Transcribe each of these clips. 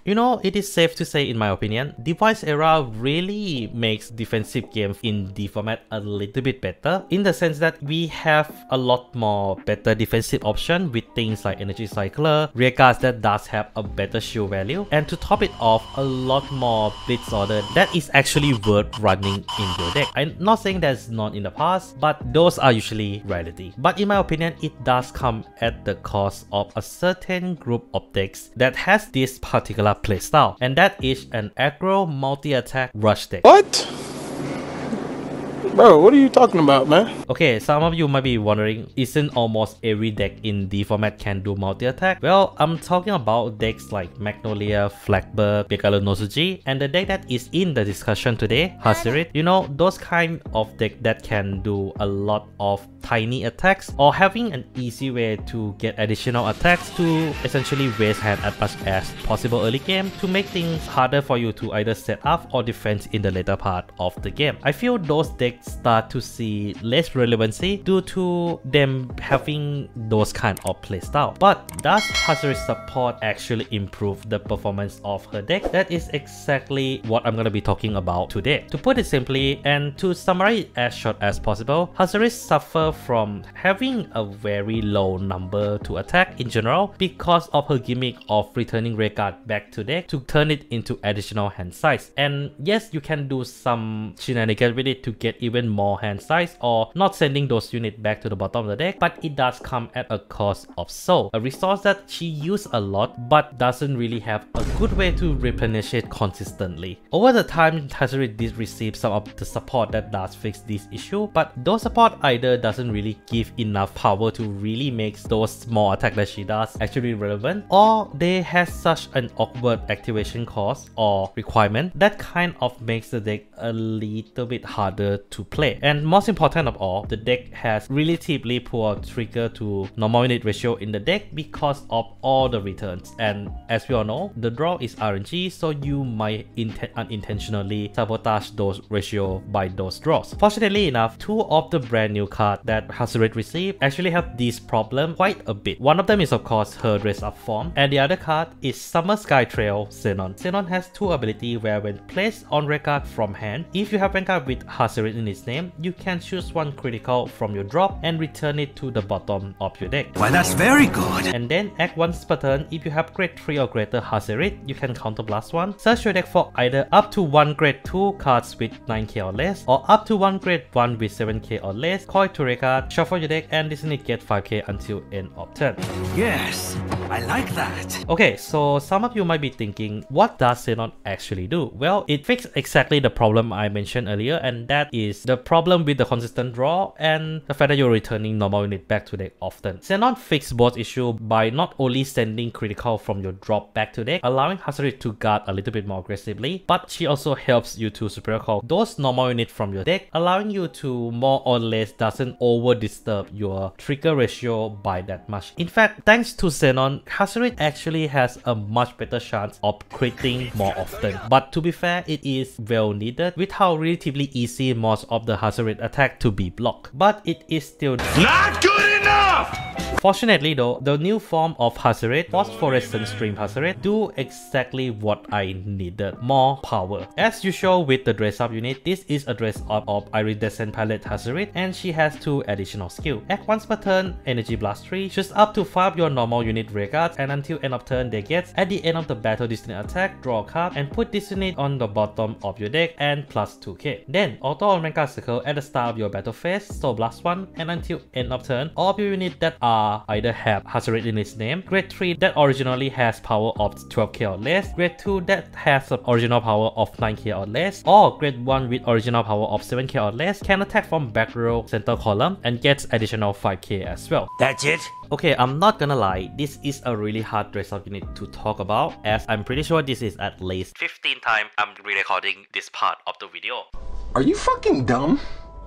You know, it is safe to say in my opinion, Device Era really makes defensive games in the format a little bit better, in the sense that we have a lot more better defensive option with things like Energy Cycler, rearguards that does have a better shield value, and to top it off, a lot more Blitz Order that is actually worth running in your deck. I'm not saying that's not in the past, but those are usually rarity. But in my opinion, it does come at the cost of a certain group of decks that has this particular playstyle, and that is an aggro multi-attack rush deck. What? Bro, what are you talking about, man? Okay, some of you might be wondering, isn't almost every deck in the format can do multi-attack? Well, I'm talking about decks like Magnolia, Flagbird, Begalo Nozuji, and the deck that is in the discussion today, Haseritt. You know, those kind of deck that can do a lot of tiny attacks, or having an easy way to get additional attacks to essentially raise hand as much as possible early game to make things harder for you to either set up or defend in the later part of the game. I feel those decks start to see less relevancy due to them having those kind of playstyle. But does Haseritt's support actually improve the performance of her deck? That is exactly what I'm gonna be talking about today. To put it simply and to summarize it as short as possible, Haseritt suffers from having a very low number to attack in general because of her gimmick of returning rearguard back to deck to turn it into additional hand size. And yes, you can do some shenanigans with it to get even more hand size or not sending those units back to the bottom of the deck, but it does come at a cost of soul, a resource that she uses a lot but doesn't really have a good way to replenish it consistently. Over the time, Haseritt did receive some of the support that does fix this issue, but those support either doesn't really give enough power to really make those small attacks that she does actually relevant, or they have such an awkward activation cost or requirement that kind of makes the deck a little bit harder to play. And most important of all, the deck has relatively poor trigger to normal unit ratio in the deck because of all the returns, and as we all know, the draw is RNG, so you might unintentionally sabotage those ratio by those draws. Fortunately enough, two of the brand new cards that Haseritt received actually have this problem quite a bit. One of them is of course her dress up form, and the other card is Summer Sky Trail Xenon. Xenon has two abilities where when placed on rearguard from hand, if you have Vanguard with Haseritt in its name, you can choose one critical from your drop and return it to the bottom of your deck. Why, that's very good. And then act once per turn, if you have grade 3 or greater Haseritt, you can counterblast one. Search your deck for either up to 1 grade 2 cards with 9k or less, or up to 1 grade 1 with 7k or less, call it to rearguard, shuffle your deck, and listen it get 5k until end of turn. Yes, I like that. Okay, so some of you might be thinking, what does Xenon actually do? Well, it fixes exactly the problem I mentioned earlier, and that is the problem with the consistent draw and the fact that you're returning normal unit back to deck often. Xenon fixed both issues by not only sending critical from your drop back to deck, allowing Haseritt to guard a little bit more aggressively, but she also helps you to superior call those normal units from your deck, allowing you to more or less doesn't over disturb your trigger ratio by that much. In fact, thanks to Xenon, Haseritt actually has a much better chance of criting more often. But to be fair, it is well needed with how relatively easy most of the Haseritt attack to be blocked. But it is still not good enough! Fortunately though, the new form of Haseritt, Phosphorescent Stream Haseritt, do exactly what I needed, more power. As usual with the dress up unit, this is a dress up of Iridescent Palette Haseritt, and she has 2 additional skills. Act once per turn, Energy Blast 3, choose up to 5 your normal unit rearguards, and until end of turn they get, at the end of the battle this unit attack, draw a card and put this unit on the bottom of your deck and plus 2k. Then auto on Vanguard circle at the start of your battle phase, so blast 1, and until end of turn, all of your units that are either have Haseritt in its name, grade 3 that originally has power of 12k or less, grade 2 that has the original power of 9k or less, or grade 1 with original power of 7k or less can attack from back row center column and gets additional 5k as well. That's it? Okay, I'm not gonna lie, this is a really hard dress up unit to talk about, as I'm pretty sure this is at least 15 times I'm re-recording this part of the video. Are you fucking dumb?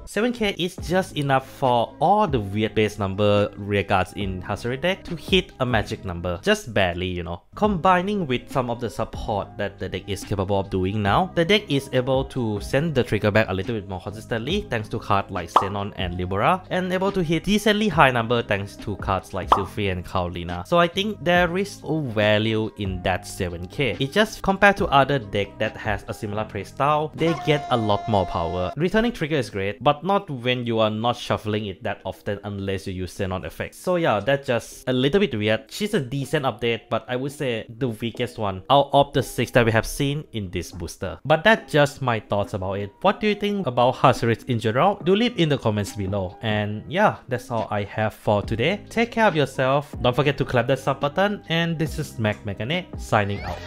7k is just enough for all the weird base number rear guards in Haseritt deck to hit a magic number, just barely, you know. Combining with some of the support that the deck is capable of doing now, the deck is able to send the trigger back a little bit more consistently thanks to cards like Xenon and Libera, and able to hit decently high number thanks to cards like Sylphie and Carolina. So I think there is a value in that 7k. It just compared to other deck that has a similar playstyle, they get a lot more power. Returning trigger is great, but not when you are not shuffling it that often unless you use Xenon effects. So yeah, that's just a little bit weird. She's a decent update, but I would say the weakest one out of the 6 that we have seen in this booster. But that's just my thoughts about it. What do you think about Haseritt in general? Do leave in the comments below. And yeah, that's all I have for today. Take care of yourself. Don't forget to clap that sub button. And this is Mac Mechanic signing out.